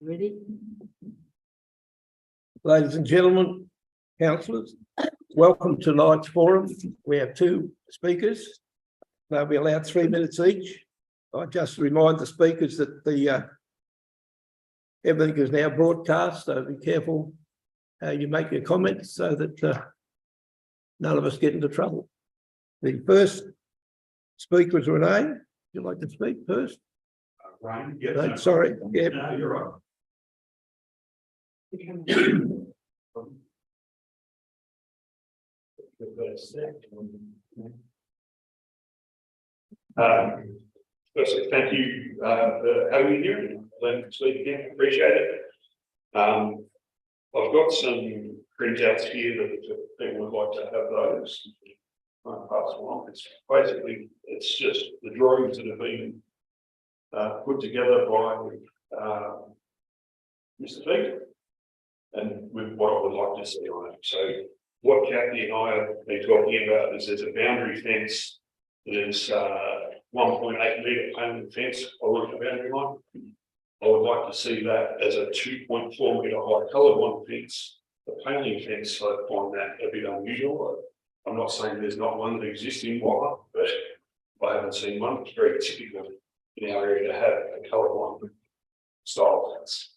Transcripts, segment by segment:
Ready? Ladies and gentlemen, councillors, welcome to tonight's forum. We have two speakers. They'll be allowed 3 minutes each. I just remind the speakers that everything is now broadcast, so be careful how you make your comments so that none of us get into trouble. The first speaker is Renee. Would you like to speak first? Ryan, yes. No, sorry. Yeah. No, you're right. Firstly, thank you for having me here and letting me speak again. Appreciate it. I've got some printouts here that people would like to have those. I'll pass them on. It's basically, it's just the drawings that have been put together by Mr. Peter, and with what I would like to see on it. So what Kathy and I have been talking about is there's a boundary fence that is 1.8 metre paling fence along the boundary line. I would like to see that as a 2.4 metre high coloured one fence. The paling fence, I find that a bit unusual. I'm not saying there's not one that exists in Walla, but I haven't seen one. It's very typical in our area to have a coloured one style fence.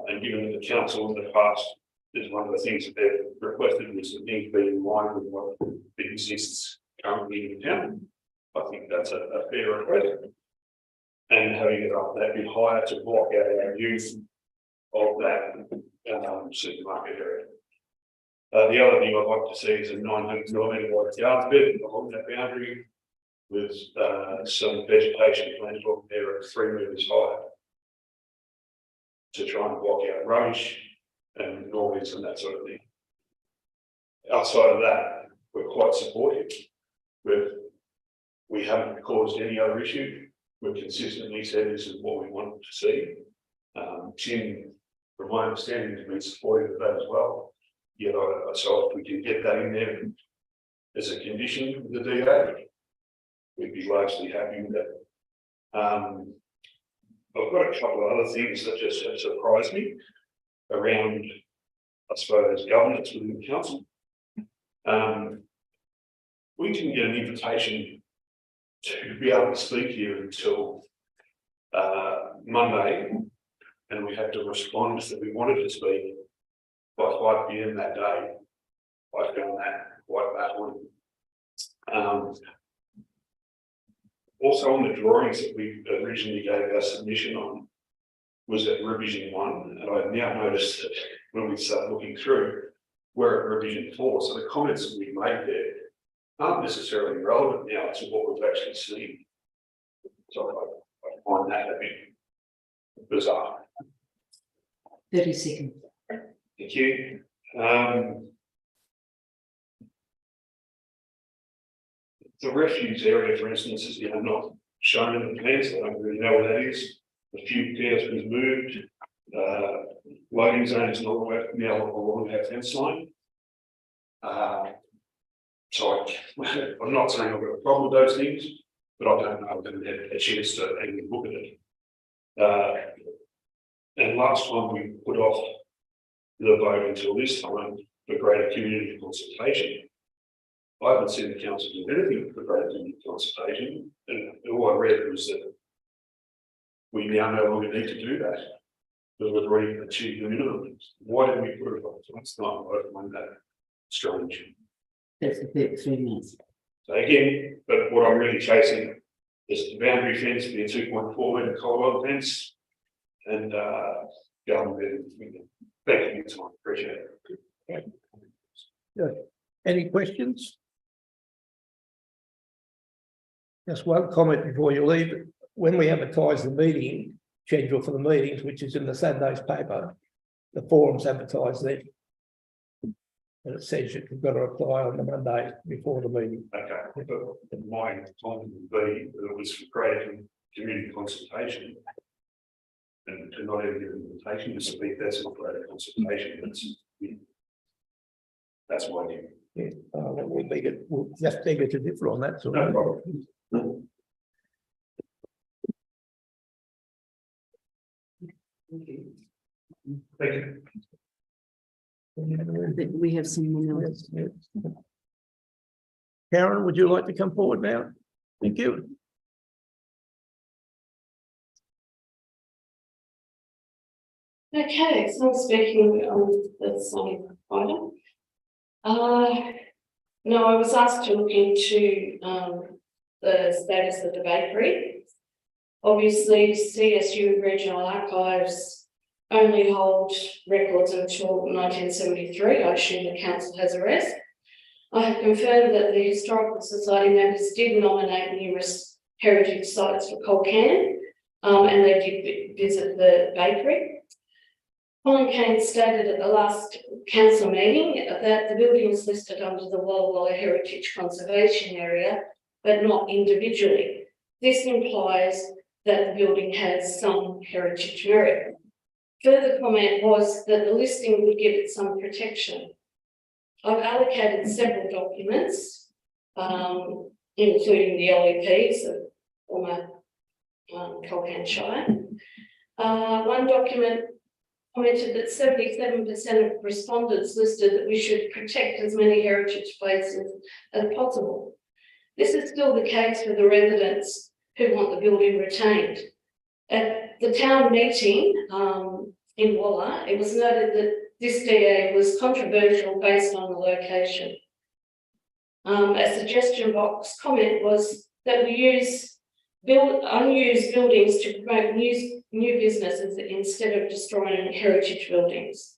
And given that the council in the past is one of the things that they've requested is that things be in line with what exists currently in the town, I think that's a fair request. And having it up that bit higher to block out our use of that supermarket area. The other thing I'd like to see is a 900mm wide yard bed along that boundary with some vegetation planted on there at 3 metres high to try and block out rubbish and noise and that sort of thing. Outside of that, we're quite supportive. We haven't caused any other issue. We've consistently said this is what we want to see. Tim, from my understanding, has been supportive of that as well. Yet, so if we can get that in there as a condition of the DA, we'd be largely happy with that. I've got a couple of other things that just have surprised me around, I suppose, governance within the council. We didn't get an invitation to be able to speak here until Monday, and we had to respond that we wanted to speak by 5 PM that day. I found that quite baffling. Also on the drawings that we originally gave our submission on was at revision 1, and I've now noticed that when we start looking through, we're at revision 4. So the comments that we made there aren't necessarily relevant now to what we've actually seen. So I find that a bit bizarre. 30 seconds. Thank you. The refuse area, for instance, is not shown in the plans. I don't really know what that is. A few cars was moved. Loading zone is not now along that fence line. So I'm not saying I've got a problem with those things, but I don't know. I haven't had a chance to even look at it. And last time we put off the vote until this time for greater community consultation. I haven't seen the council do anything for greater community consultation, and all I read was that we now no longer need to do that because we've already achieved the minimum. Why didn't we put it off? It's not. I find that strange. That's the 3 minutes. So again, but what I'm really chasing is the boundary fence be a 2.4 metre coloured fence, and go on with it. Thank you for your time. Appreciate it. Good. Any questions? Just one comment before you leave. When we advertise the meeting schedule for the meetings, which is in the Saturday's paper, the forum's advertised there. And it says you've got to apply on the Monday before the meeting. Okay, but my time would be that it was for greater community consultation. And to not even give an invitation to speak, that's not greater consultation. That's my view. Yeah, we'll just beg it to differ on that. So No problem. Thank you. I think we have someone else. Karen, would you like to come forward now? Thank you. Okay, so I'm speaking on the same item. No, I was asked to look into the status of the bakery. Obviously, CSU Regional Archives only hold records until 1973. I assume the council has a rest. I have confirmed that the Historical Society members did nominate numerous heritage sites for Colcan, and they did visit the bakery. Colin Kane stated at the last council meeting that the building is listed under the Walla Walla Heritage Conservation Area, but not individually. This implies that the building has some heritage merit. Further comment was that the listing would give it some protection. I've allocated several documents, including the LEPs of former Colcan Shire. One document commented that 77% of respondents listed that we should protect as many heritage places as possible. This is still the case for the residents who want the building retained. At the town meeting in Walla, it was noted that this DA was controversial based on the location. A suggestion box comment was that we use unused buildings to promote new businesses instead of destroying heritage buildings.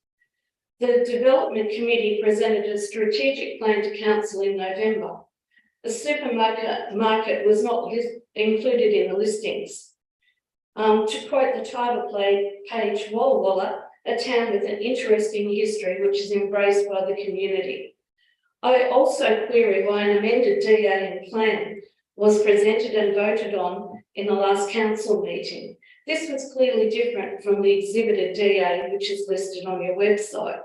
The development committee presented a strategic plan to council in November. The supermarket was not included in the listings. To quote the title page, Walla Walla, a town with an interesting history which is embraced by the community. I also query why an amended DA and plan was presented and voted on in the last council meeting. This was clearly different from the exhibited DA, which is listed on your website.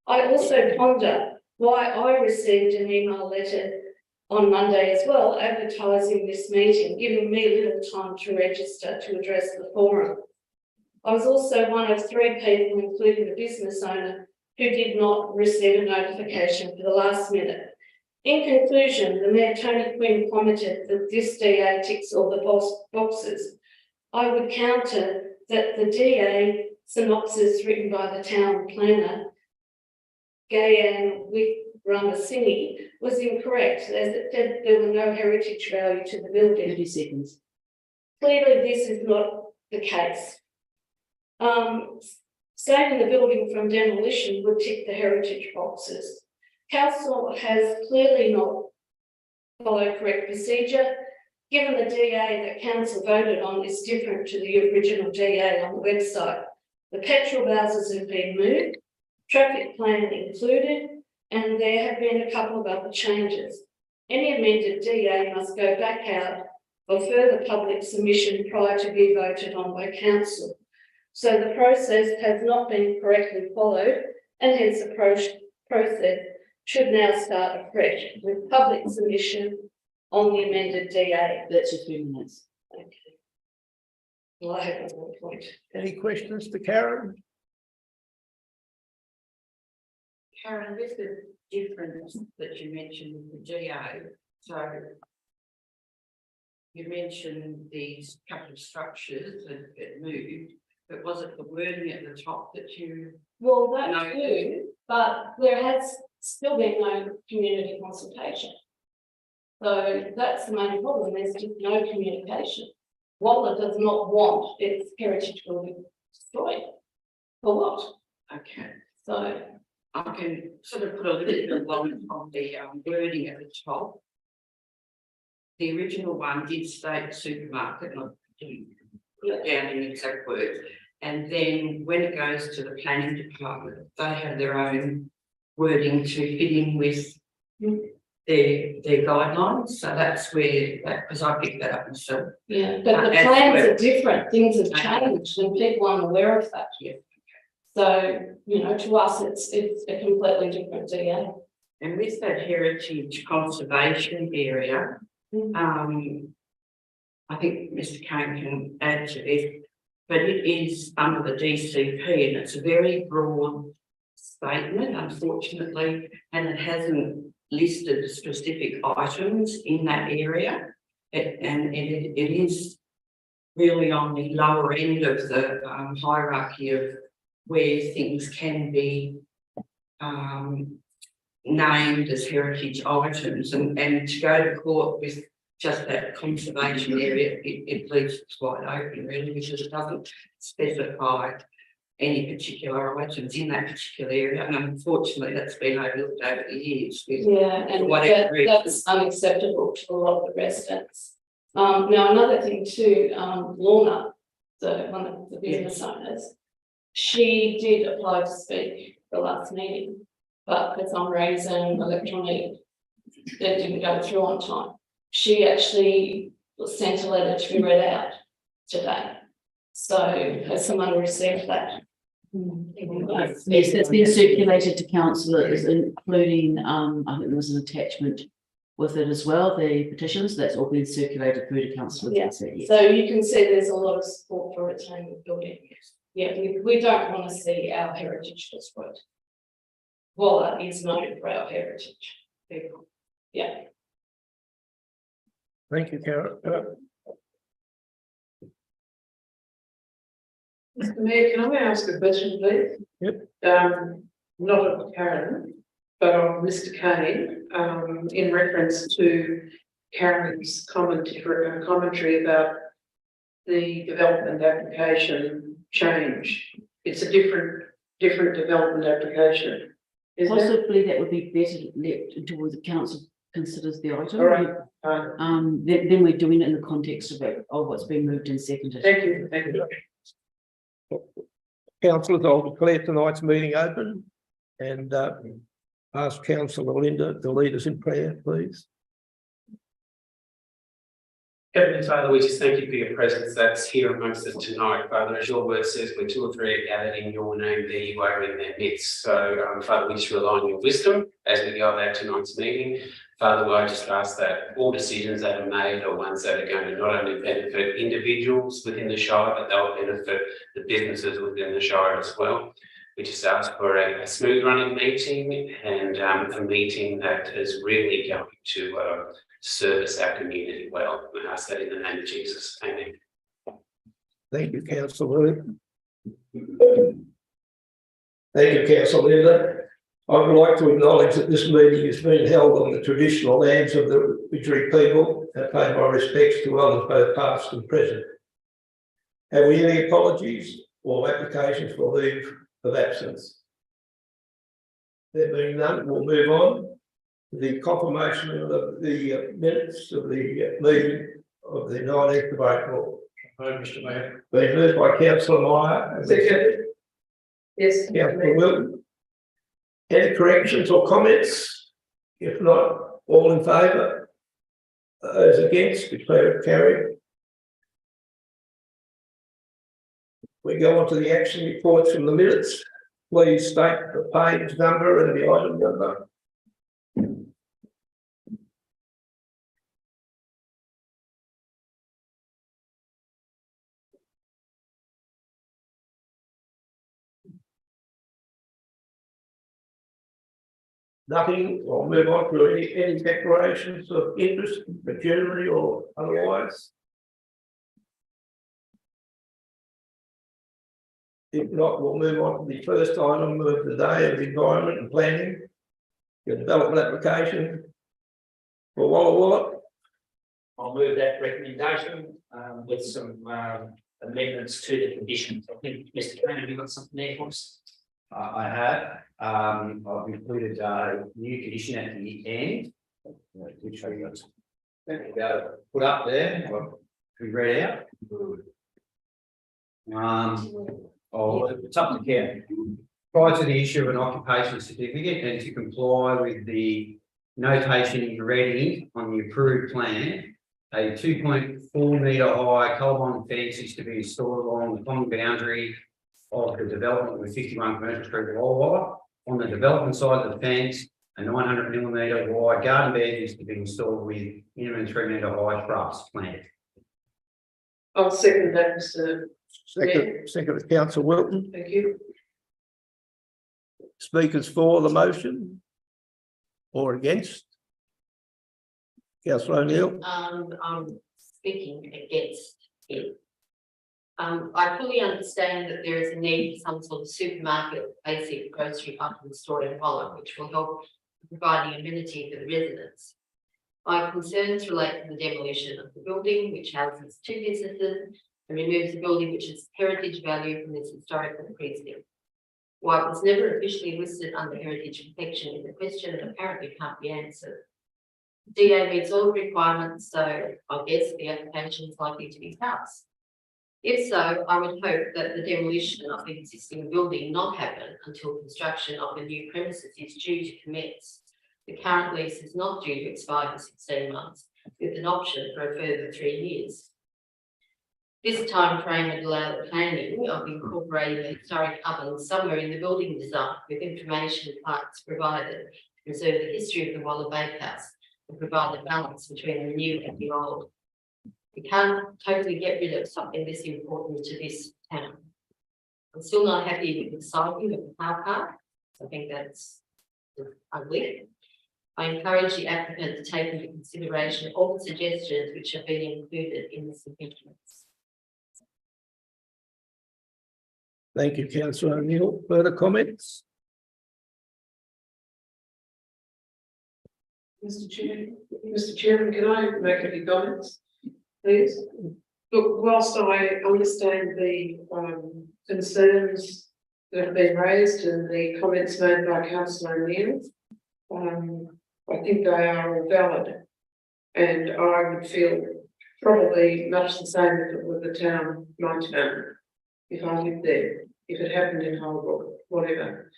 I also ponder why I received an email letter on Monday as well, advertising this meeting, giving me little time to register to address the forum. I was also one of 3 people, including the business owner, who did not receive a notification for the last minute. In conclusion, the Mayor Tony Quinn commented that this DA ticks all the boxes. I would counter that the DA synopsis written by the town planner, Gayan Wickramasinghe, was incorrect, as it said there were no heritage value to the building. 30 seconds. Clearly, this is not the case. Saving the building from demolition would tick the heritage boxes. Council has clearly not followed correct procedure, given the DA that council voted on is different to the original DA on the website. The petrol houses have been moved, traffic plan included, and there have been a couple of other changes. Any amended DA must go back out for further public submission prior to be voted on by council. So the process has not been correctly followed, and hence the process should now start afresh with public submission on the amended DA. That's your 3 minutes. Okay. Well, I have one point. Any questions to Karen? Karen, with the difference that you mentioned with the GA, so you mentioned these couple of structures that get moved, but was it the wording at the top that you? Well, that No. too, but there has still been no community consultation. So that's the main problem, there's just no communication. Walla does not want its heritage building destroyed. For what? Okay, So, I can sort of put a little bit of line on the wording at the top. The original one did state supermarket, not put down in exact words. And then when it goes to the planning department, they have their own wording to fit in with their guidelines. So that's where that, because I picked that up myself. yeah, but the as plans well. are different, things have Okay. changed and people aren't aware of that. Yeah. So, you know, to us, it's a completely different DA. And with that heritage conservation area, I think Mr. Kane can add to this. but it is under the DCP and it's a very broad statement, unfortunately, and it hasn't listed specific items in that area. It is really on the lower end of the hierarchy of where things can be named as heritage items, and to go to court with just that conservation area, it leaves it wide open really, because it doesn't specify any particular items in that particular area, and unfortunately that's been overlooked over the years. Yeah, and that's unacceptable to a lot of the residents. Now another thing too, Lorna, one of the business owners, she did apply to speak the last meeting, but for some reason electronic, that didn't go through on time. She actually sent a letter to be read out today. So has someone received that? Yes, that's been circulated to councillors, including, I think there was an attachment with it as well, the petitions, that's all been circulated through to councillors. Yeah. So you can see there's a lot of support for retaining the building. Yeah, we don't want to see our heritage destroyed. Walla is known for our heritage. Yeah. Thank you, Karen. Mr. Mayor, can I ask a question, please? Yep. Not of Karen, but of Mr. Kane, in reference to Karen's commentary about the development application change. It's a different development application. Is that? Possibly that would be better left until the council considers the item. All right. Then we're doing it in the context of what's been moved and seconded. Thank you. Thank you. Councillors, I'll declare tonight's meeting open and ask Councillor Linda to lead us in prayer, please. Heavenly Father, we just thank you for your presence that's here amongst us tonight. Father, as your word says, where two or three are gathered in your name, there you are in their midst. So, Father, we just rely on your wisdom as we go about tonight's meeting. Father, I just ask that all decisions that are made are ones that are going to not only benefit individuals within the Shire, but they'll benefit the businesses within the Shire as well. We just ask for a smooth running meeting and a meeting that is really going to service our community well. We ask that in the name of Jesus. Amen. Thank you, Councillor. Thank you, Councillor Linda. I would like to acknowledge that this meeting is being held on the traditional lands of the Wiradjuri people and pay my respects to elders both past and present. Have we any apologies or applications for leave of absence? There being none, we'll move on to the confirmation of the minutes of the meeting of the 19th of April. Mr. Mayor. Been moved by Councillor Meyer. Second. Yes. Councillor Wilton. Any corrections or comments? If not, all in favour? Those against, declare it carried. We go on to the action reports from the minutes. Please state the page number and the item number. Nothing, I'll move on to any declarations of interest, generally or otherwise. If not, we'll move on to the first item of the day of environment and planning. The development application for Walla Walla. I'll move that recommendation with some amendments to the conditions. I think, Mr. Kane, have you got something there for us? I have. I've included a new condition at the end, which I got to put up there. To be read out. It's up to care. Prior to the issue of an occupation certificate and to comply with the notation in red ink on the approved plan, a 2.4 metre high coal-bond fence is to be installed along the common boundary of the development of 51 Commercial Street, Walla Walla. On the development side of the fence, a 900mm wide garden bed is to be installed with minimum 3 metre high shrubs planted. I'll second that, Mr. Second, Councillor Wilton. Thank you. Speakers for the motion or against? Councillor O'Neill. I'm speaking against it. I fully understand that there is a need for some sort of supermarket, basic grocery item store in Holland, which will help providing amenity for the residents. My concerns relate to the demolition of the building, which houses 2 businesses, and removes the building which has heritage value from this historical precinct. While it was never officially listed under heritage protection, is a question that apparently can't be answered. DA meets all requirements, so I guess the application is likely to be passed. If so, I would hope that the demolition of the existing building not happen until construction of the new premises is due to commence. The current lease is not due to expire for 16 months, with an option for a further 3 years. This time frame would allow the planning of incorporating a historic oven somewhere in the building design, with information plaques provided to preserve the history of the Waller Bakehouse and provide a balance between the new and the old. We can't totally get rid of something this important to this town. I'm still not happy with the sizing of the car park. I think that's ugly. I encourage the applicant to take into consideration all the suggestions which have been included in the submissions. Thank you, Councillor O'Neill. Further comments? Mr. Chairman, can I make a few comments, please? Look, whilst I understand the concerns that have been raised and the comments made by Councillor O'Neill, I think they are all valid, and I would feel probably much the same if it were the town, my town, if I lived there, if it happened in Holbrook, whatever.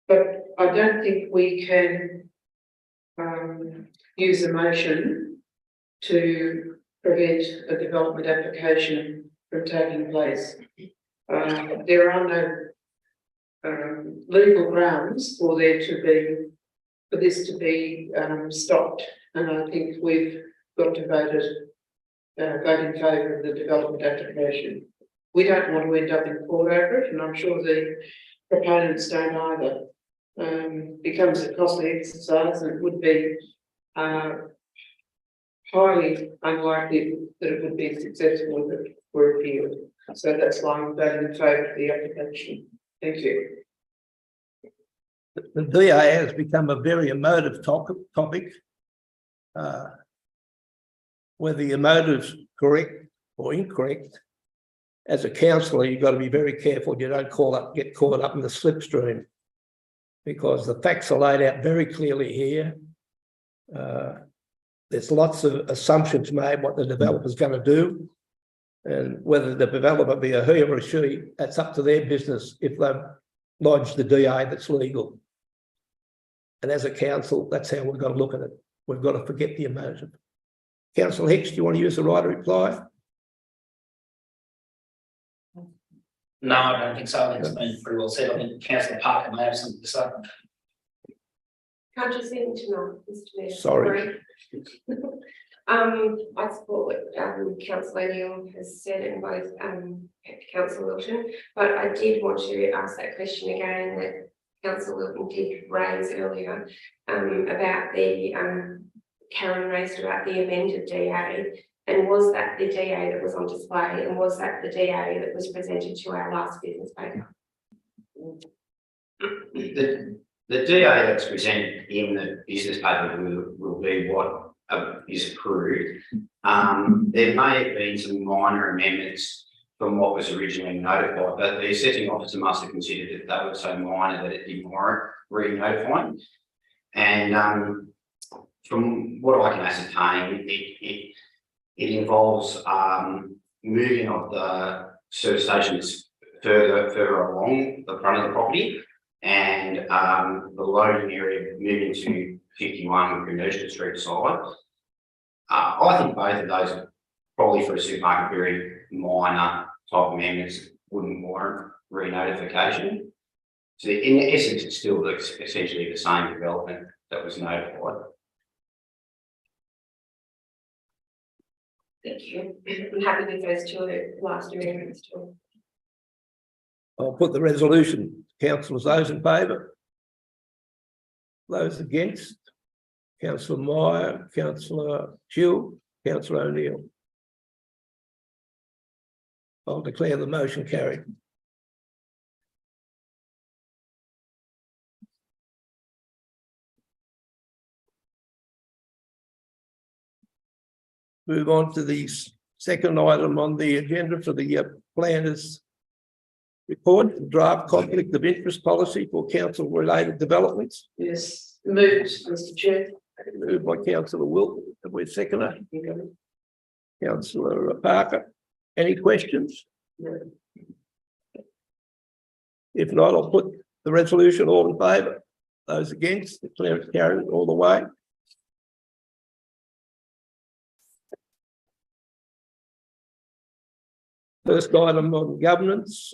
But I don't think we can use a motion to prevent a development application from taking place. There are no legal grounds for this to be stopped, and I think we've got to vote in favour of the development application. We don't want to end up in court over it, and I'm sure the proponents don't either. Becomes a costly exercise, and it would be highly unlikely that it would be successful if it were appealed. So that's why I'm voting in favour of the application. Thank you. The DA has become a very emotive topic. Whether your motive's correct or incorrect, as a councillor, you've got to be very careful you don't get caught up in the slipstream, because the facts are laid out very clearly here. There's lots of assumptions made what the developer's going to do, and whether the developer be a he or a she, that's up to their business if they've lodged the DA that's legal. And as a council, that's how we've got to look at it. We've got to forget the emotive. Councillor Hicks, do you want to use the right to reply? No, I don't think so. I think it's been pretty well said. I think Councillor Parker may have something to say. Can't you see me tonight, Mr. Mayor? Sorry. I support what Councillor O'Neill has said and both Councillor Wilton, but I did want to ask that question again that Councillor Wilton did raise earlier about the Karen raised about the amended DA, and was that the DA that was on display, and was that the DA that was presented to our last business paper? The DA that's presented in the business paper will be what is approved. There may have been some minor amendments from what was originally notified, but the assessing officer must have considered that they were so minor that it didn't warrant re-notifying. And from what I can ascertain, it involves moving of the service stations further along the front of the property, and the loading area moving to 51 Commercial Street side. I think both of those, probably for a supermarket, very minor type amendments, wouldn't warrant re-notification. So in essence, it's still essentially the same development that was notified. Thank you. I'm happy with those two last amendments too. I'll put the resolution. Councillors, those in favour? Those against? Councillor Meyer, Councillor Gill, Councillor O'Neill. I'll declare the motion carried. Move on to the second item on the agenda for the planners report, draft conflict of interest policy for council related developments. Yes, moved, Mr. Chair. Moved by councillor Wilton, with seconder. Councillor Parker, any questions? No. If not, I'll put the resolution. All in favour? Those against? Declare it carried all the way. First item on governance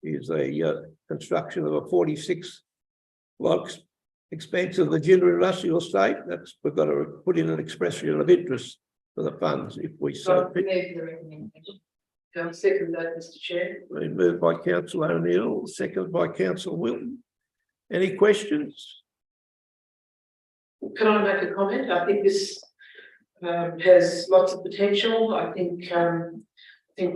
is a construction of a 46 blocks expansion of the Gender Industrial Estate. That's, we've got to put in an expression of interest for the funds if we so I'll pick. move the recommendation. I'll second that, Mr. Chair. Been moved by councillor O'Neill, seconded by councillor Wilton. Any questions? Can I make a comment? I think this has lots of potential. I think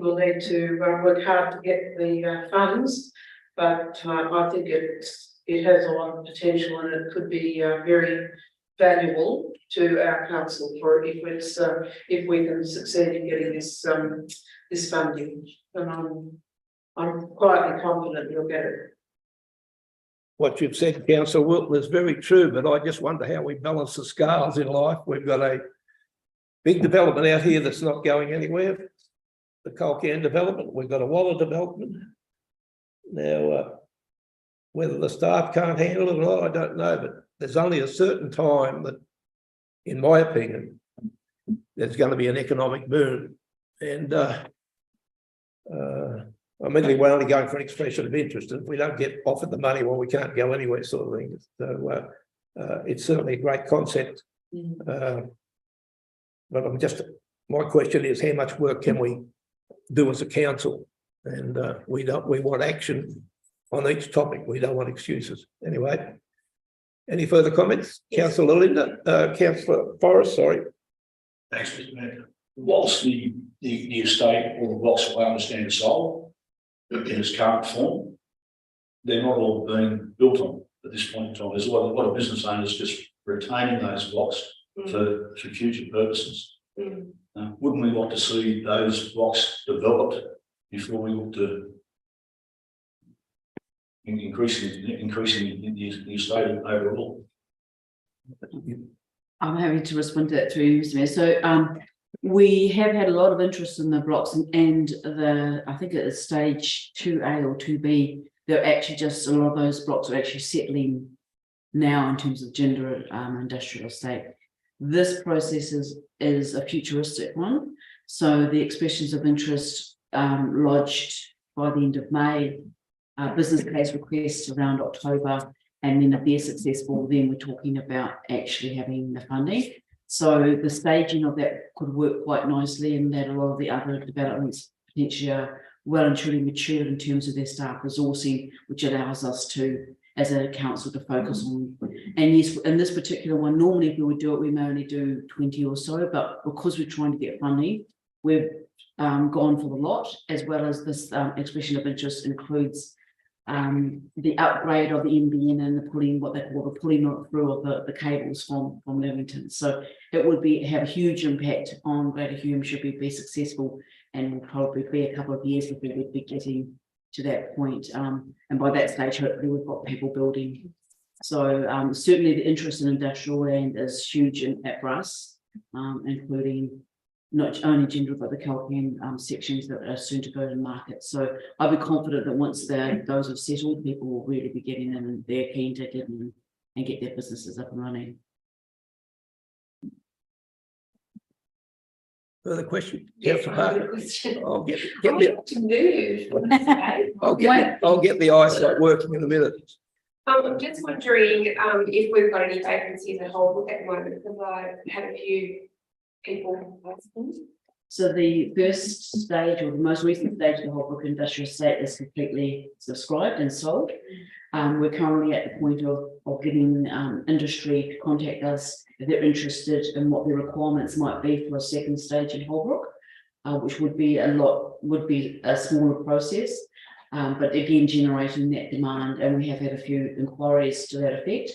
we'll need to work hard to get the funds, but I think it has a lot of potential and it could be very valuable to our council for if we can succeed in getting this this funding. And I'm quietly confident we'll get it. What you've said, councillor Wilton, is very true, but I just wonder how we balance the scales in life. We've got a big development out here that's not going anywhere. The Colcan development, we've got a Waller development. Now, whether the staff can't handle it or not, I don't know, but there's only a certain time that, in my opinion, there's going to be an economic boom. And I mean, we're only going for an expression of interest, and if we don't get offered the money, well, we can't go anywhere, sort of thing. So it's certainly a great concept. But I'm just, my question is, how much work can we do as a council? And we want action on each topic. We don't want excuses. Anyway, any further comments? Yes. Councillor Linda, Councillor Forrest, sorry. Thanks, Mr. Mayor. Whilst the estate or the blocks, I understand, is sold in its current form, they're not all being built on at this point in time. There's a lot of business owners just retaining those blocks for future purposes. Wouldn't we like to see those blocks developed before we look to increasing the estate overall? I'm happy to respond to that through Mr. Mayor. So we have had a lot of interest in the blocks and the, I think at stage 2A or 2B, they're actually just, a lot of those blocks are actually settling now in terms of gender industrial estate. This process is a futuristic one. So the expressions of interest lodged by the end of May, business case requests around October, and then if they're successful, then we're talking about actually having the funding. So the staging of that could work quite nicely, and that a lot of the other developments potentially are well and truly matured in terms of their staff resourcing, which allows us to, as a council, to focus on. And yes, in this particular one, normally if we would do it, we may only do 20 or so, but because we're trying to get funding, we've gone for the lot, as well as this expression of interest includes the upgrade of the NBN and the pulling, what they call the pulling through of the cables from Leamington. So it would have a huge impact on Greater Hume should we be successful, and will probably be a couple of years if we would be getting to that point. And by that stage, hopefully we've got people building. So certainly the interest in industrial land is huge for us, including not only gender, but the Colcan sections that are soon to go to market. So I'll be confident that once those have settled, people will really be getting in and they're keen to get in and get their businesses up and running. Further question? Yes, I'll get the eyesight working in a minute. I'm just wondering if we've got any vacancies at whole at the moment, because I had a few people. So the first stage or the most recent stage of the Holbrook Industrial Estate is completely subscribed and sold. We're currently at the point of getting industry to contact us if they're interested in what the requirements might be for a second stage in Holbrook, which would be a smaller process, but again generating that demand, and we have had a few inquiries to that effect.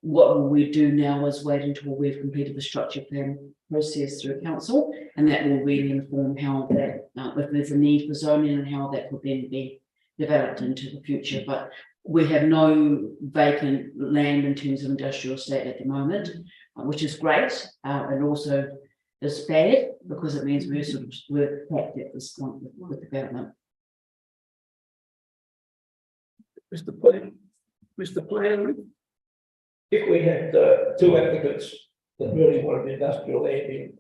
What we do now is wait until we've completed the structure plan process through council, and that will really inform how that, if there's a need for zoning and how that could then be developed into the future. But we have no vacant land in terms of industrial estate at the moment, which is great, and also is bad because it means we're packed at this point with development. Mr. Planner, if we had two applicants that really wanted industrial land in,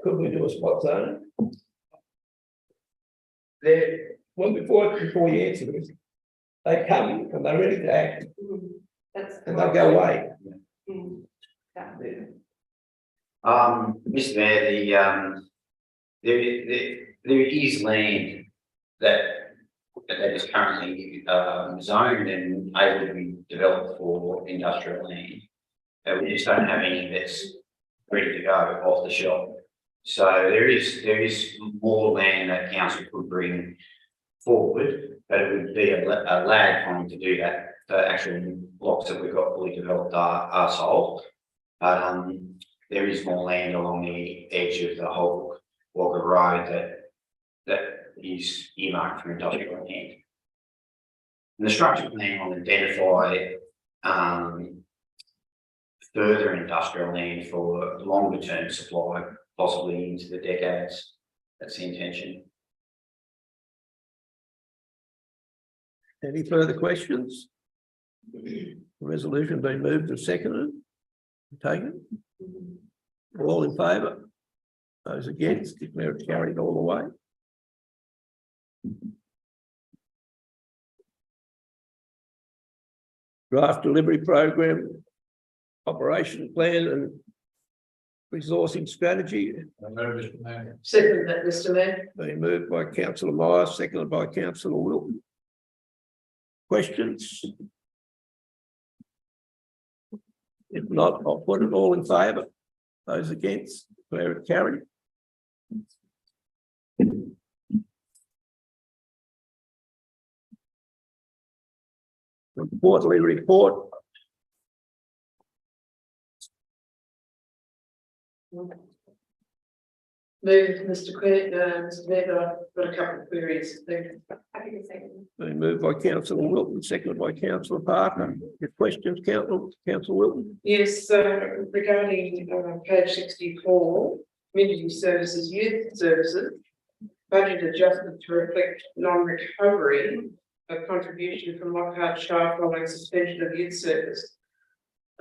could we do a spot zone? Before you answer this, they come and they're ready to act, and they'll go away. Mr. Mayor, there is land that is currently zoned and able to be developed for industrial land. We just don't have any that's ready to go off the shelf. So there is more land that council could bring forward, but it would be a lag time to do that. The actual blocks that we've got fully developed are sold. But there is more land along the edge of the whole Walker Road that is earmarked for industrial land. And the structure plan will identify further industrial land for longer term supply, possibly into the decades. That's the intention. Any further questions? The resolution being moved and seconded. Taken. All in favour? Those against, declare it carried all the way. Draft delivery program, operation plan and resourcing strategy. Second that, Mr. Mayor. Being moved by councillor Myers, seconded by councillor Wilton. Questions? If not, I'll put it all in favour. Those against, declare it carried. Quarterly report. Move, Mr. Mayor, I've got a couple of queries. Been moved by councillor Wilton, seconded by councillor Parker. Your questions, councillor Wilton? Yes, regarding page 64, community services, youth services, budget adjustment to reflect non-recovery of contribution from Lockhart Shire following suspension of youth service.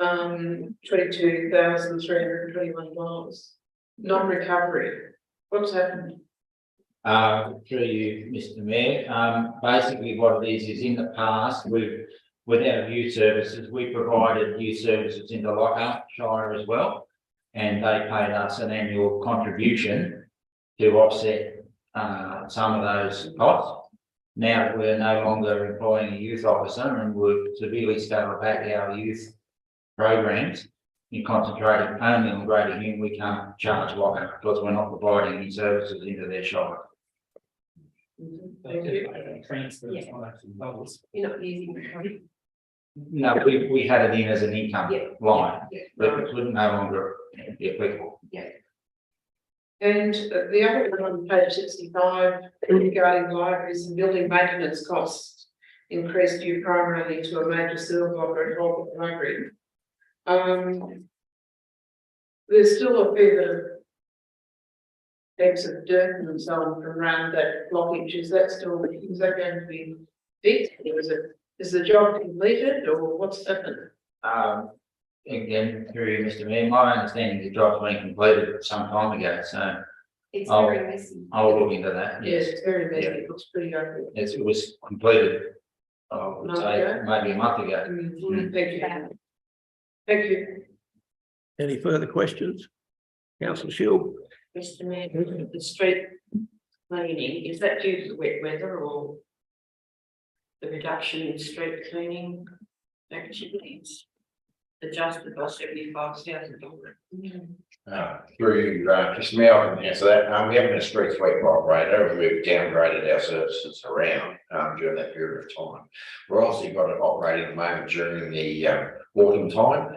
$22,321. Non-recovery. What's happened? Through you, Mr. Mayor, basically what it is in the past, with our youth services, we provided youth services into Lockhart Shire as well, and they paid us an annual contribution to offset some of those costs. Now that we're no longer employing a youth officer and we've severely scaled back our youth programs and concentrating only on Greater Hume, we can't charge Lockhart because we're not providing any services into their shire. Thank you. You're not using recovery. No, we had it in as an income line, but it would no longer be applicable. And the other one on page 65 regarding libraries and building maintenance costs increased due primarily to a major sewer blocker at Holbrook Library. There's still a fair bit of heaps of dirt and so on from around that blockage. Is that going to be fixed? Is the job completed or what's happened? Again, through you, Mr. Mayor, my understanding the job's been completed some time ago, so It's very messy. I'll look into that. Yes, it's very messy. It looks pretty ugly. It was completed, I would say, maybe a month ago. Thank you. Thank you. Any further questions? Councillor Shield? Mr Mayor, the street cleaning, is that due to wet weather or the reduction in street cleaning activities? Adjusted by $75,000. Through, Mr Mayor, I can answer that. We haven't been a street sweep operator. We've downgraded our services around, during that period of time. We're obviously got it operating at the moment during the, autumn time.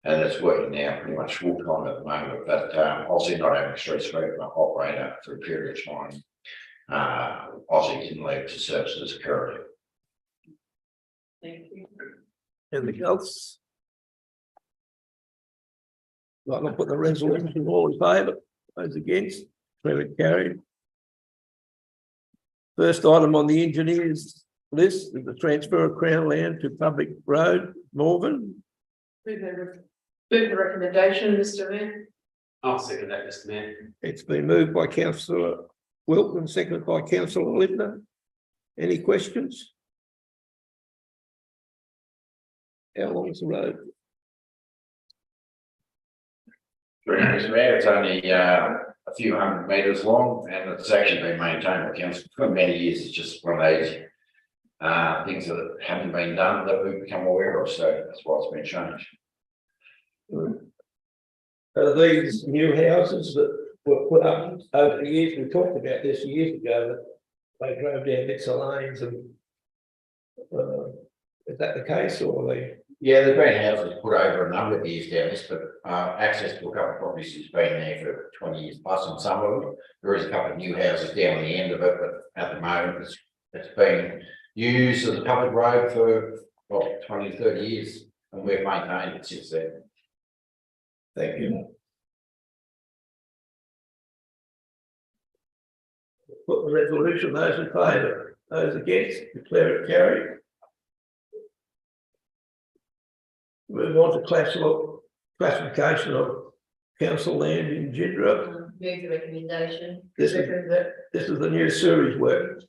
And it's working now pretty much full time at the moment, but, obviously not having a street sweep operator for a period of time. Obviously can lead to services occurring. Thank you. Anything else? Right, I'll put the resolution, all in favour, those against, clearly carried. First item on the engineers list is the transfer of Crown land to public road, Morven. Move the recommendation, Mr Mayor. I'll second that, Mr Mayor. It's been moved by councillor Wilton, seconded by councillor Lindner. Any questions? How long is the road? Mr Mayor, it's only a few hundred metres long and it's actually been maintained by council for many years. It's just one of those things that haven't been done that we've become aware of, so that's why it's been changed. Are these new houses that were put up over the years? We talked about this years ago, that they drove down bits of lanes and is that the case or are they? Yeah, there's been houses put over a number of years down this, but access to a couple of properties has been there for 20 years plus on some of them. There is a couple of new houses down the end of it, but at the moment it's been used as a public road for 20 to 30 years and we've maintained it since then. Thank you. Put the resolution, those in favour, those against, declare it carried. Move on to classification of council land in Gindra. Move the recommendation. This is the new series work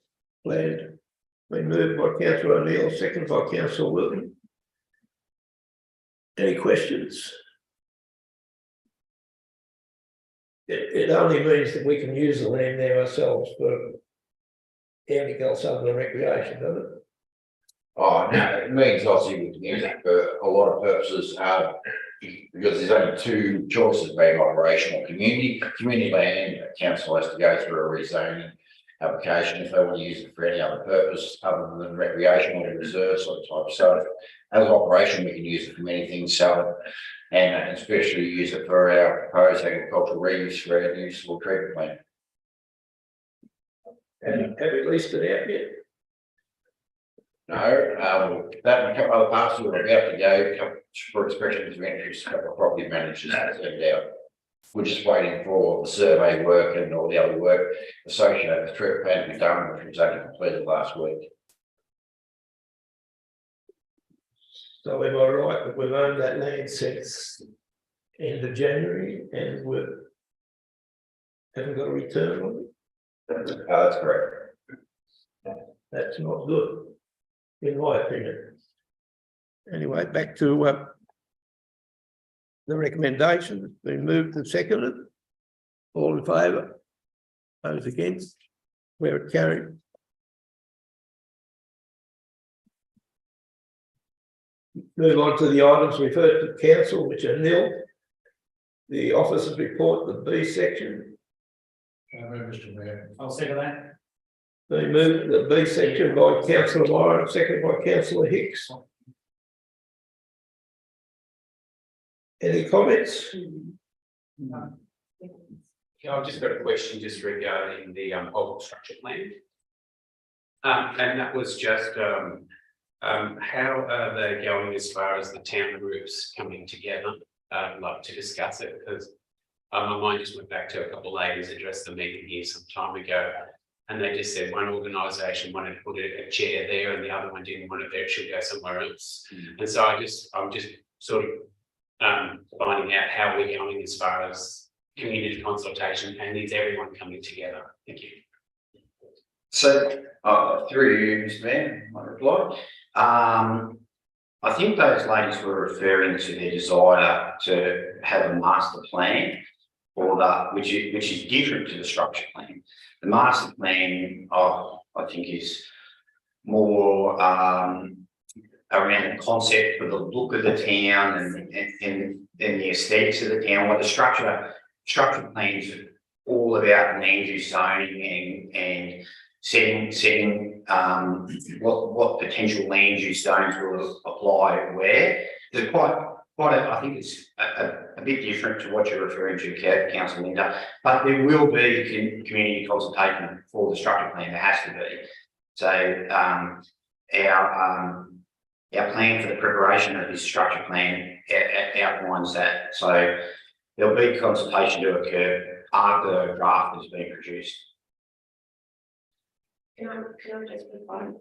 planned. Been moved by councillor O'Neill, seconded by councillor Wilton. Any questions? It only means that we can use the land there ourselves for anything else other than recreation, doesn't it? Oh, no, it means obviously we can use it for a lot of purposes, because there's only two choices being operational community land. Council has to go through a rezoning application if they want to use it for any other purpose other than recreational or reserve sort of type. So as operation, we can use it for many things, sell it, and especially use it for our proposed agricultural reuse for our new soil treatment plant. And have we leased it out yet? No, that and a couple other parcels are about to go for expressions of interest, a couple of property managers have sent out. We're just waiting for the survey work and all the other work associated with the trip plan to be done, which was only completed last week. So am I right that we've owned that land since end of January and we haven't got a return on it? That's correct. That's not good, in my opinion. Anyway, back to the recommendation has been moved and seconded. All in favour? Those against? Where it carried. Move on to the items referred to council, which are nil. The officers report, the B section. Mr Mayor. I'll second that. They moved the B section by councillor Myron, seconded by councillor Hicks. Any comments? Yeah, I've just got a question just regarding the whole structure plan. And that was just how are they going as far as the town groups coming together? I'd like to discuss it because my mind just went back to a couple of ladies addressed the meeting here some time ago. And they just said one organisation wanted to put a chair there and the other one didn't want it there, it should go somewhere else. And so I'm just sort of finding out how we're going as far as community consultation and is everyone coming together? Thank you. So, through you, Mr Mayor, my reply. I think those ladies were referring to their desire to have a master plan. for the, which is different to the structure plan. The master plan, I think is more, around the concept for the look of the town and the aesthetics of the town. What the structure plans are all about land use zoning and setting what potential land use zones will apply where. There's I think it's a bit different to what you're referring to, Councillor Linda, but there will be community consultation for the structure plan. There has to be. So our plan for the preparation of this structure plan outlines that. So there'll be consultation to occur after the draft has been produced. Can I just provide,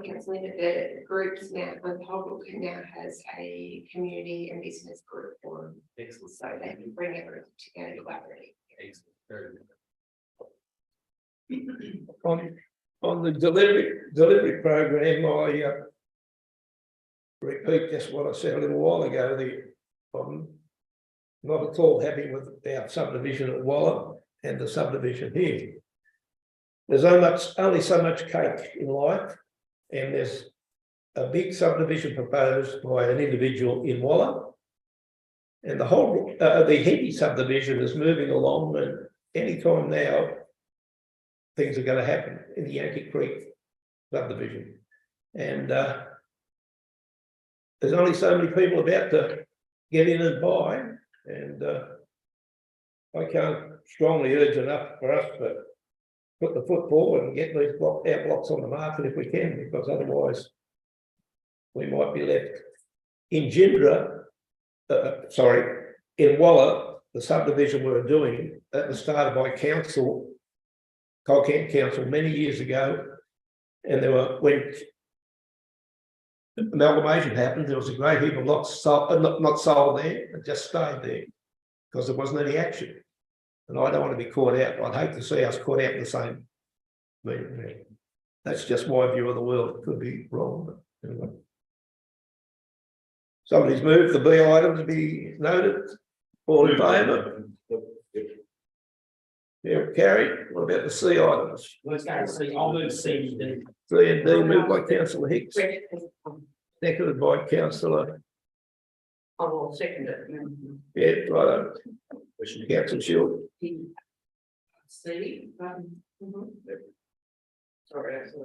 Councillor, the groups now, the whole book now has a community and business group forum. So they can bring everyone together collaboratively. On the delivery program, I repeat just what I said a little while ago. I'm not at all happy with our subdivision at Walla and the subdivision here. There's only so much cake in life, and there's a big subdivision proposed by an individual in Walla, and the whole the Henty subdivision is moving along, and any time now things are going to happen in the Yankee Creek subdivision, and there's only so many people about to get in and buy, and I can't strongly urge enough for us to put the foot forward and get these our blocks on the market if we can, because otherwise we might be left in Gindra, in Walla, the subdivision we were doing, that was started by council, Colcant Council many years ago, and there were, when amalgamation happened, there was a great heap of lots sold, not sold there, it just stayed there because there wasn't any action. And I don't want to be caught out. I'd hate to see us caught out in the same meeting. That's just my view of the world. It could be wrong, but anyway. Somebody's moved the B item to be noted. All in favour? Yeah, carried. What about the C items? Let's go C. I'll move C. C and D moved by Councillor Hicks, seconded by Councillor. I will second it. Yeah, right. Councillor Shield. C. Sorry, I saw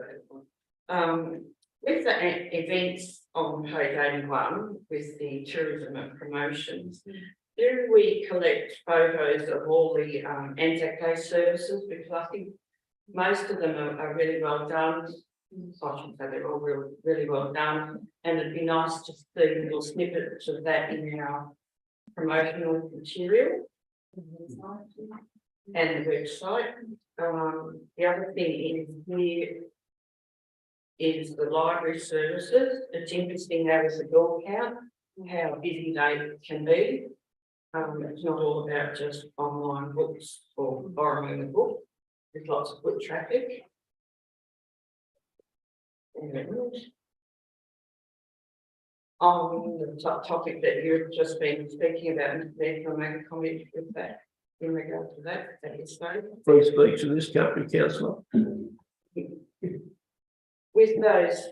that. With the events on page 81, with the tourism and promotions, do we collect photos of all the Anzac Day services? Because I think most of them are really well done. I shouldn't say they're all really well done, and it'd be nice to see little snippets of that in our promotional material and the website. The other thing here is the library services. It's interesting how with the door count, how busy they can be. It's not all about just online books or borrowing a book. There's lots of foot traffic. And on the topic that you've just been speaking about, can I make a comment with that in regard to that? Free speech in this country, Councillor. With those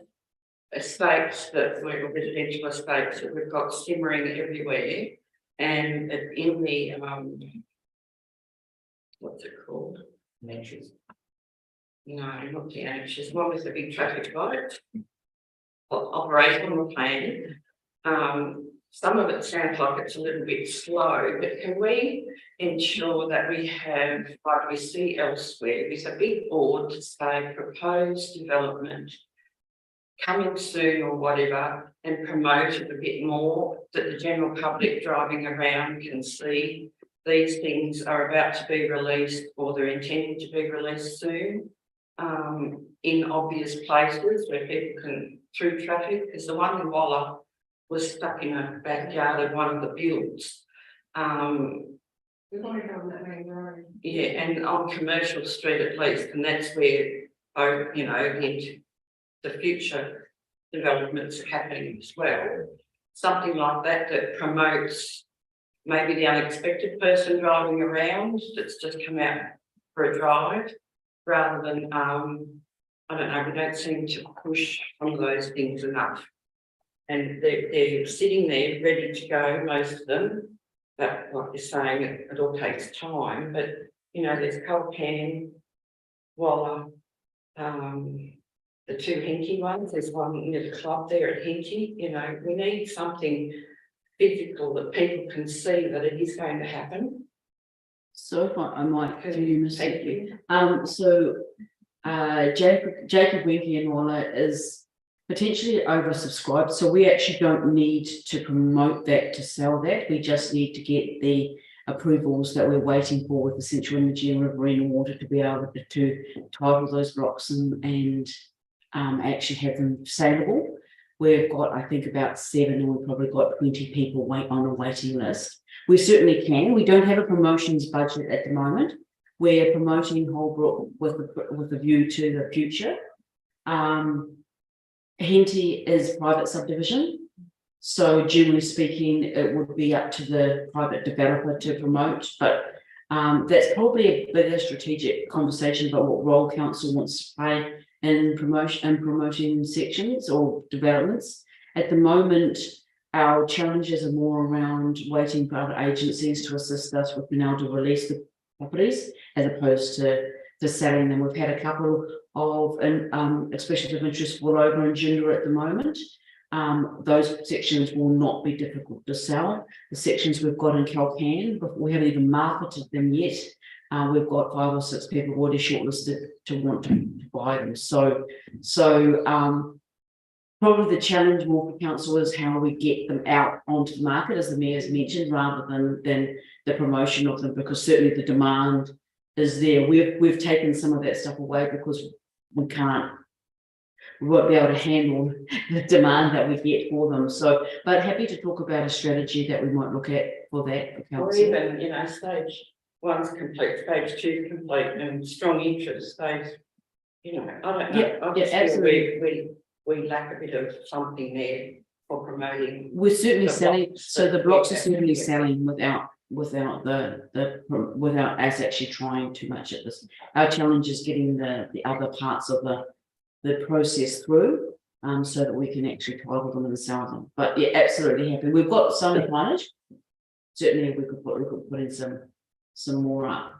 estates that were residential estates that we've got simmering everywhere, and in the what's it called? Natures. No, not the anxious one with the big traffic light. Operational plan. Some of it sounds like it's a little bit slow, but can we ensure that we have, like we see elsewhere, there's a big board to say proposed development coming soon or whatever, and promote it a bit more, that the general public driving around can see these things are about to be released or they're intended to be released soon, in obvious places where people can through traffic, because the one in Walla was stuck in a backyard of one of the builds. We've only done that main road. Yeah, and on Commercial Street at least, and that's where, you know, the future developments are happening as well. Something like that that promotes maybe the unexpected person driving around that's just come out for a drive, rather than, I don't know, we don't seem to push on those things enough. And they're sitting there ready to go, most of them, but like you're saying, it all takes time, but, you know, there's Culcan, Walla, the two Hinky ones, there's one near the club there at Hinky, you know, we need something physical that people can see that it is going to happen. So if I might give you, Mr. Thank you. Jacob Winky and Walla is potentially oversubscribed, so we actually don't need to promote that to sell that. We just need to get the approvals that we're waiting for with Essential Energy and Riverina Water to be able to title those blocks and actually have them saleable. We've got, I think, about 7, and we've probably got 20 people on a waiting list. We certainly can. We don't have a promotions budget at the moment. We're promoting Holbrook with a view to the future. Henty is private subdivision, so generally speaking, it would be up to the private developer to promote. But that's probably a bigger strategic conversation about what role council wants to play in promoting sections or developments. At the moment, our challenges are more around waiting for other agencies to assist us with being able to release the properties as opposed to selling them. We've had a couple of expressions of interest all over in Gender at the moment. Those sections will not be difficult to sell. The sections we've got in Culcan, but we haven't even marketed them yet. We've got 5 or 6 people already shortlisted to want to buy them. So probably the challenge more for council is how we get them out onto the market, as the mayor's mentioned, rather than the promotion of them, because certainly the demand is there. We've taken some of that stuff away because we won't be able to handle the demand that we get for them. So, but happy to talk about a strategy that we might look at for that for council. Or even, you know, stage 1's complete, stage 2's complete, and strong interest, stage, you know, I don't know. Yeah, I just feel absolutely. we lack a bit of something there for promoting. We're certainly the selling, blocks so that the blocks we are have. certainly Yeah. selling without us actually trying too much at this. Our challenge is getting the other parts of the process through, so that we can actually title them and sell them. But yeah, absolutely happy. We've got some advantage. Certainly we could put in some more up.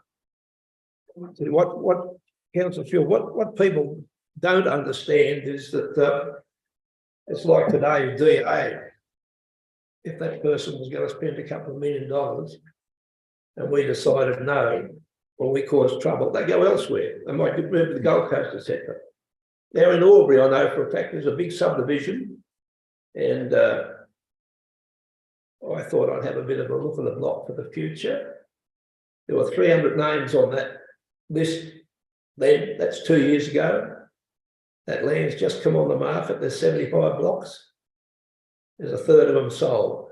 What council feel, what people don't understand is that it's like today, DA. If that person was going to spend a couple of $1 million and we decided no, or we caused trouble, they go elsewhere. They might move to the Gold Coast, etc. Now in Albury, I know for a fact there's a big subdivision, and I thought I'd have a bit of a look at the block for the future. There were 300 names on that list then. That's 2 years ago. That land's just come on the market. There's 75 blocks. There's a third of them sold.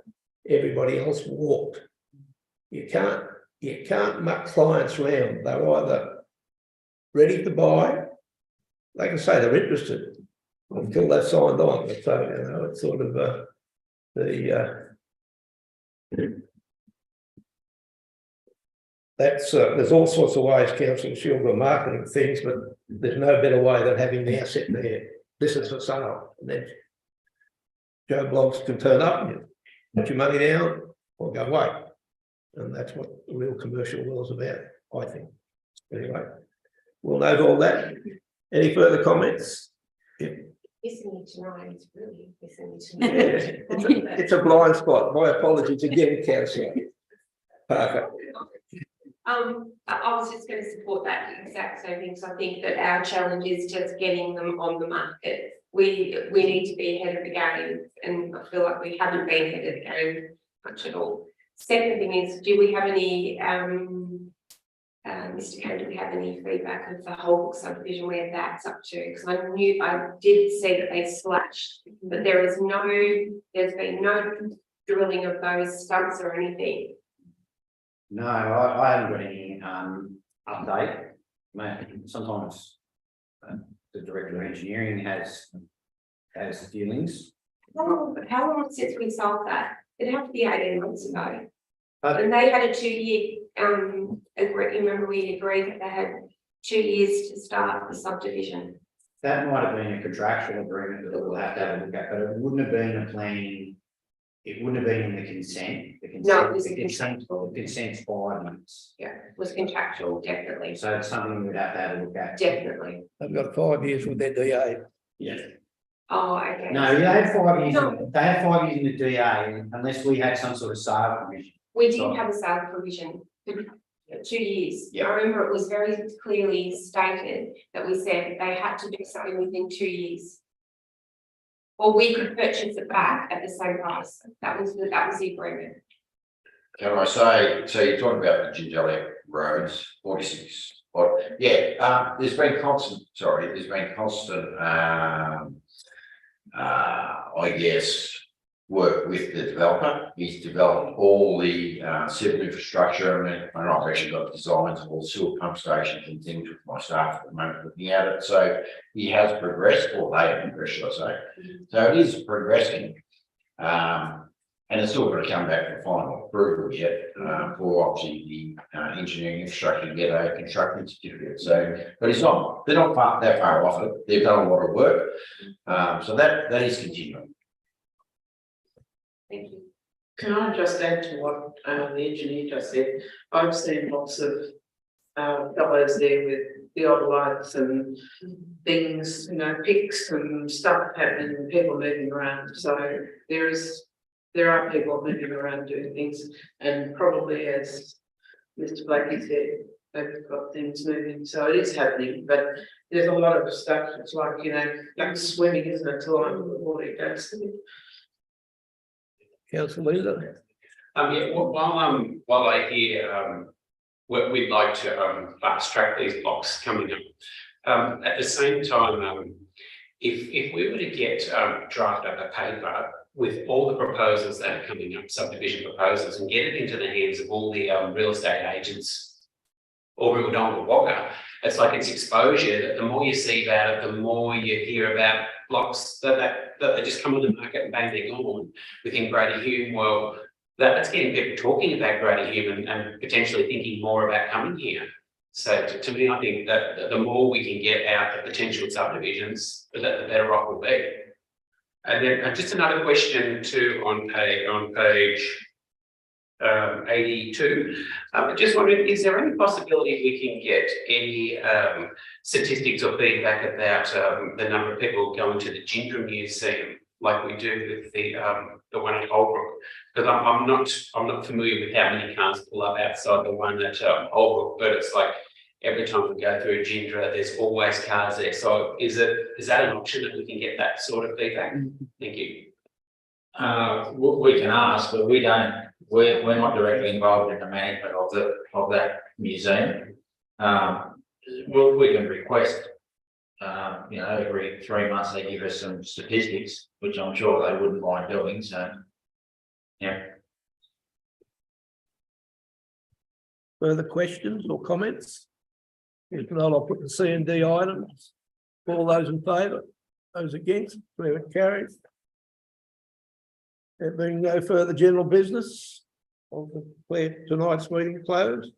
Everybody else walked. You can't muck clients around. They're either ready to buy. They can say they're interested until they've signed on. So you know, it's sort of that's there's all sorts of ways council shield are marketing things, but there's no better way than having the asset there. This is for sale, and then Joe Bloggs can turn up and you put your money down or go away, and that's what the real commercial world is about, I think. Anyway, we'll note all that. Any further comments? Listening tonight is really listening Yeah, tonight. it's a blind spot. My apologies again, councillor Parker. I was just going to support that exact same thing. So I think that our challenge is just getting them on the market. We need to be ahead of the game, and I feel like we haven't been ahead of the game much at all. Second thing is, do we have any, Mr. Kane, do we have any feedback of the whole subdivision where that's up to? Because I did see that they slashed, but there's been no drilling of those stumps or anything. No, I haven't got any update. Sometimes the director of engineering has feelings. How long since we solved that? It'd have to be 18 months ago. And they had a 2-year, remember we agreed that they had 2 years to start the subdivision. That might have been a contractual agreement that we'll have to have a look at, but it wouldn't have been a planning. It wouldn't have been in the consent. No, it was the consent's 5 months. Yeah, it was contractual, definitely, So it's something we'd have to have a look at. definitely. They've got 5 years with their DA. Yeah. Oh, okay. No, they had 5 years, No. they had 5 years in the DA unless we had some sort of sale provision. We did have a sale provision for 2 years. Yeah. I remember it was very clearly stated that we said they had to do something within 2 years. Or we could purchase it back at the same price. That was the agreement. Can I say, so you're talking about the Gingellic roads, 46, but yeah, there's been constant, I guess, work with the developer. He's developed all the civil infrastructure, and I've actually got designs of all sewer pump stations and things with my staff at the moment looking at it. So he has progressed, or they have progressed, should I say. So it is progressing. And it's still got to come back for final approval yet, for obviously the engineering infrastructure to get a construction certificate. So, but they're not that far off it. They've done a lot of work. So that is continuing. Thank you. Can I just add to what the engineer just said? I've seen lots of fellows there with the odd lights and things, you know, pics and stuff happening and people moving around. So there are people moving around doing things, and probably, as Mr. Blakey said, they've got things moving. So it is happening, but there's a lot of stuff. It's like, you know, like swimming, isn't it? Till under the water goes. Councillor Leader. Yeah, while I hear we'd like to fast track these blocks coming up. At the same time, if we were to get draft up a paper with all the proposals that are coming up, subdivision proposals, and get it into the hands of all the real estate agents or real dongle wagga, it's like it's exposure that the more you see about it, the more you hear about blocks that they just come on the market and bang, they're gone within Greater Hume. Well, that's getting people talking about Greater Hume and potentially thinking more about coming here. So to me, I think that the more we can get out the potential subdivisions, the better off we'll be. And then just another question too on page 82. Just wondering, is there any possibility we can get any statistics or feedback about the number of people going to the Gindra Museum, like we do with the one at Holbrook? Because I'm not familiar with how many cars pull up outside the one at Holbrook, but it's like every time we go through Gindra, there's always cars there. So is that an option that we can get that sort of feedback? Thank you. We can ask, but we don't. We're not directly involved in the management of that museum. Well, we can request. You know, every 3 months they give us some statistics, which I'm sure they wouldn't mind doing. So, yeah. Further questions or comments? If not, I'll put the C&D items. All those in favour? Those against? Declare it carried. There being no further general business, I'll declare tonight's meeting closed.